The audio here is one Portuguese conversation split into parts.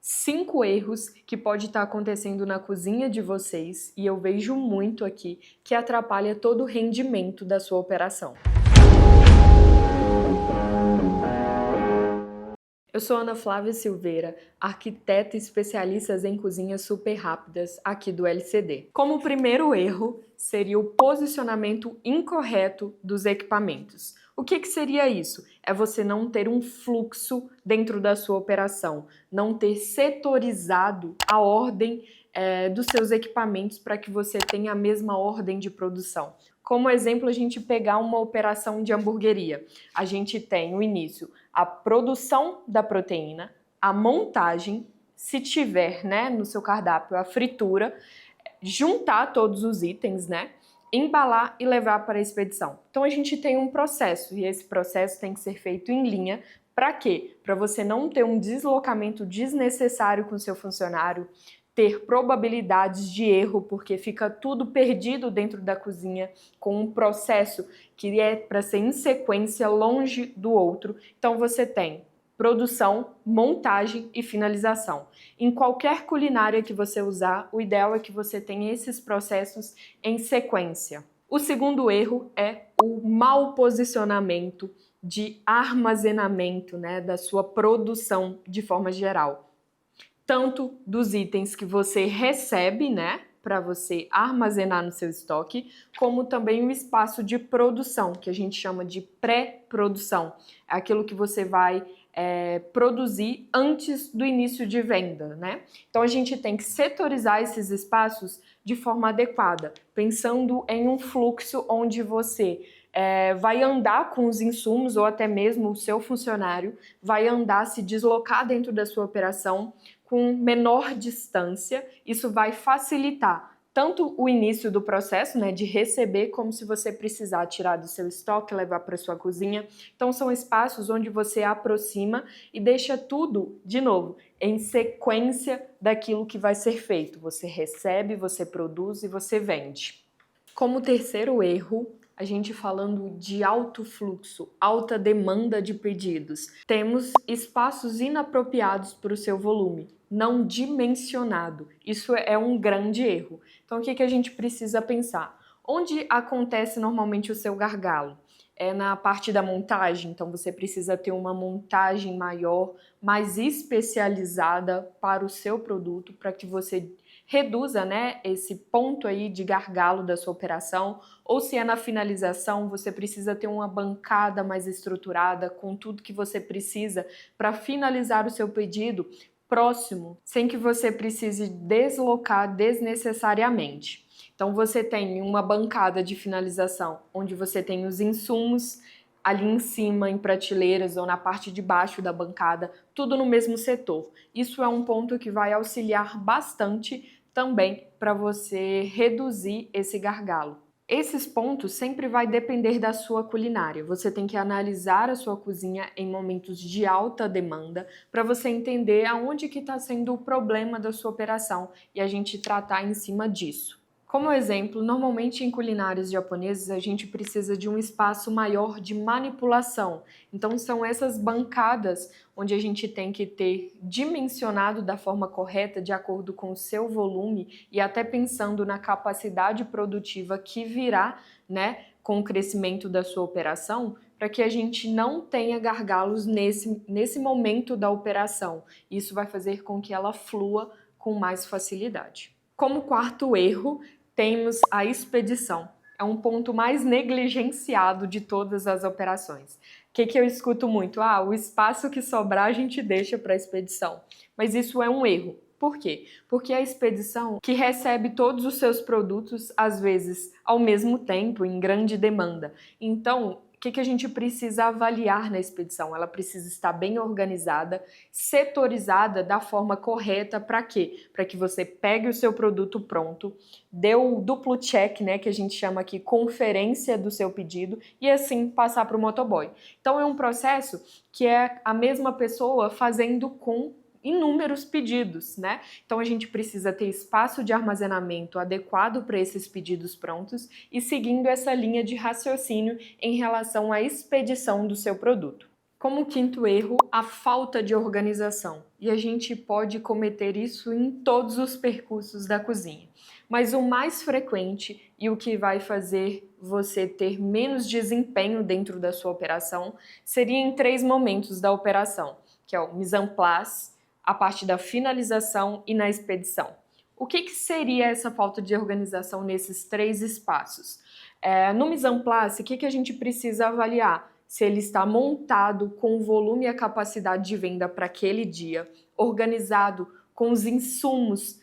5 erros que pode estar acontecendo na cozinha de vocês, e eu vejo muito aqui, que atrapalha todo o rendimento da sua operação. Eu sou Ana Flávia Silveira, arquiteta e especialista em cozinhas super rápidas aqui do LCD. Como primeiro erro, seria o posicionamento incorreto dos equipamentos. O que seria isso? É você não ter um fluxo dentro da sua operação, não ter setorizado a ordem dos seus equipamentos para que você tenha a mesma ordem de produção. Como exemplo, a gente pegar uma operação de hamburgueria. A gente tem o início, a produção da proteína, a montagem, se tiver, no seu cardápio, a fritura, juntar todos os itens, embalar e levar para a expedição. Então a gente tem um processo e esse processo tem que ser feito em linha. Para quê? Para você não ter um deslocamento desnecessário com o seu funcionário, ter probabilidades de erro, porque fica tudo perdido dentro da cozinha com um processo que é para ser em sequência, longe do outro. Então você tem produção, montagem e finalização. Em qualquer culinária que você usar, o ideal é que você tenha esses processos em sequência. O segundo erro é o mau posicionamento de armazenamento, da sua produção de forma geral. Tanto dos itens que você recebe, para você armazenar no seu estoque, como também o espaço de produção, que a gente chama de pré-produção. É aquilo que você vai produzir antes do início de venda, Então a gente tem que setorizar esses espaços de forma adequada, pensando em um fluxo onde você vai andar com os insumos ou até mesmo o seu funcionário vai andar, se deslocar dentro da sua operação com menor distância. Isso vai facilitar tanto o início do processo, de receber, como se você precisar tirar do seu estoque, levar para sua cozinha. Então são espaços onde você aproxima e deixa tudo, de novo, em sequência daquilo que vai ser feito. Você recebe, você produz e você vende. Como terceiro erro, a gente falando de alto fluxo, alta demanda de pedidos, temos espaços inapropriados para o seu volume, não dimensionado. Isso é um grande erro. Então o que a gente precisa pensar? Onde acontece normalmente o seu gargalo? É na parte da montagem, então você precisa ter uma montagem maior, mais especializada para o seu produto, para que você reduza, esse ponto aí de gargalo da sua operação. Ou se é na finalização, você precisa ter uma bancada mais estruturada com tudo que você precisa para finalizar o seu pedido próximo, sem que você precise deslocar desnecessariamente. Então você tem uma bancada de finalização, onde você tem os insumos ali em cima, em prateleiras ou na parte de baixo da bancada, tudo no mesmo setor. Isso é um ponto que vai auxiliar bastante também para você reduzir esse gargalo. Esses pontos sempre vai depender da sua culinária. Você tem que analisar a sua cozinha em momentos de alta demanda para você entender aonde que está sendo o problema da sua operação e a gente tratar em cima disso. Como exemplo, normalmente em culinárias japonesas a gente precisa de um espaço maior de manipulação. Então são essas bancadas onde a gente tem que ter dimensionado da forma correta, de acordo com o seu volume e até pensando na capacidade produtiva que virá, com o crescimento da sua operação, para que a gente não tenha gargalos nesse momento da operação. Isso vai fazer com que ela flua com mais facilidade. Como quarto erro, temos a expedição. É um ponto mais negligenciado de todas as operações. O que eu escuto muito? O espaço que sobrar a gente deixa para a expedição. Mas isso é um erro. Por quê? Porque a expedição que recebe todos os seus produtos, às vezes, ao mesmo tempo, em grande demanda. Então, o que a gente precisa avaliar na expedição? Ela precisa estar bem organizada, setorizada da forma correta. Para quê? Para que você pegue o seu produto pronto, dê o duplo check, que a gente chama aqui conferência do seu pedido, e assim passar para o motoboy. Então é um processo que é a mesma pessoa fazendo com inúmeros pedidos, Então a gente precisa ter espaço de armazenamento adequado para esses pedidos prontos e seguindo essa linha de raciocínio em relação à expedição do seu produto. Como quinto erro, a falta de organização. E a gente pode cometer isso em todos os percursos da cozinha. Mas o mais frequente e o que vai fazer você ter menos desempenho dentro da sua operação seria em 3 momentos da operação, que é o mise en place, a parte da finalização e na expedição. O que seria essa falta de organização nesses 3 espaços? No mise en place, o que a gente precisa avaliar? Se ele está montado com o volume e a capacidade de venda para aquele dia, organizado com os insumos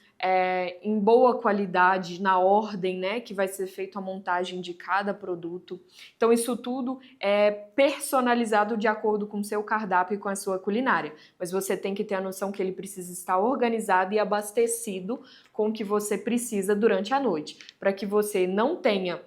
em boa qualidade, na ordem, né, que vai ser feita a montagem de cada produto. Então isso tudo é personalizado de acordo com o seu cardápio e com a sua culinária. Mas você tem que ter a noção que ele precisa estar organizado e abastecido com o que você precisa durante a noite, para que você não tenha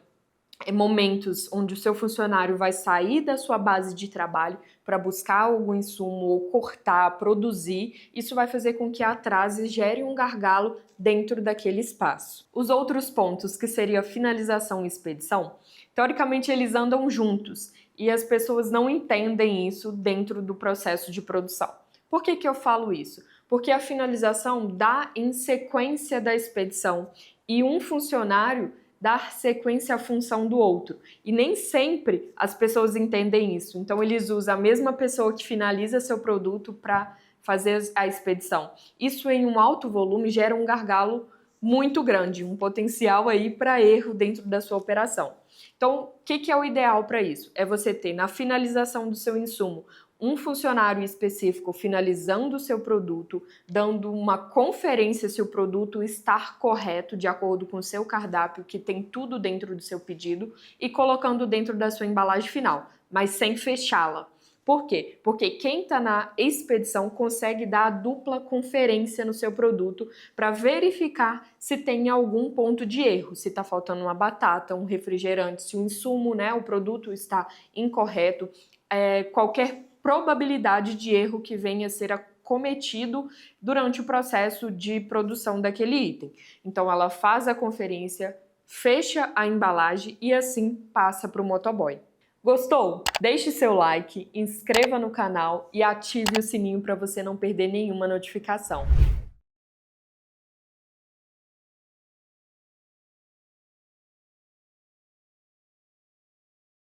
momentos onde o seu funcionário vai sair da sua base de trabalho para buscar algum insumo ou cortar, produzir. Isso vai fazer com que atrase e gere um gargalo dentro daquele espaço. Os outros pontos, que seria finalização e expedição, teoricamente eles andam juntos e as pessoas não entendem isso dentro do processo de produção. Por que eu falo isso? Porque a finalização dá em sequência da expedição e um funcionário dar sequência à função do outro. E nem sempre as pessoas entendem isso. Então eles usam a mesma pessoa que finaliza seu produto para fazer a expedição. Isso em um alto volume gera um gargalo muito grande, um potencial aí para erro dentro da sua operação. Então, o que é o ideal para isso? É você ter na finalização do seu insumo um funcionário específico finalizando o seu produto, dando uma conferência se o produto está correto de acordo com o seu cardápio, que tem tudo dentro do seu pedido, e colocando dentro da sua embalagem final, mas sem fechá-la. Por quê? Porque quem está na expedição consegue dar a dupla conferência no seu produto para verificar se tem algum ponto de erro, se está faltando uma batata, um refrigerante, se o insumo, né, o produto está incorreto, qualquer probabilidade de erro que venha a ser cometido durante o processo de produção daquele item. Então ela faz a conferência, fecha a embalagem e assim passa para o motoboy. Gostou? Deixe seu like, inscreva no canal e ative o sininho para você não perder nenhuma notificação.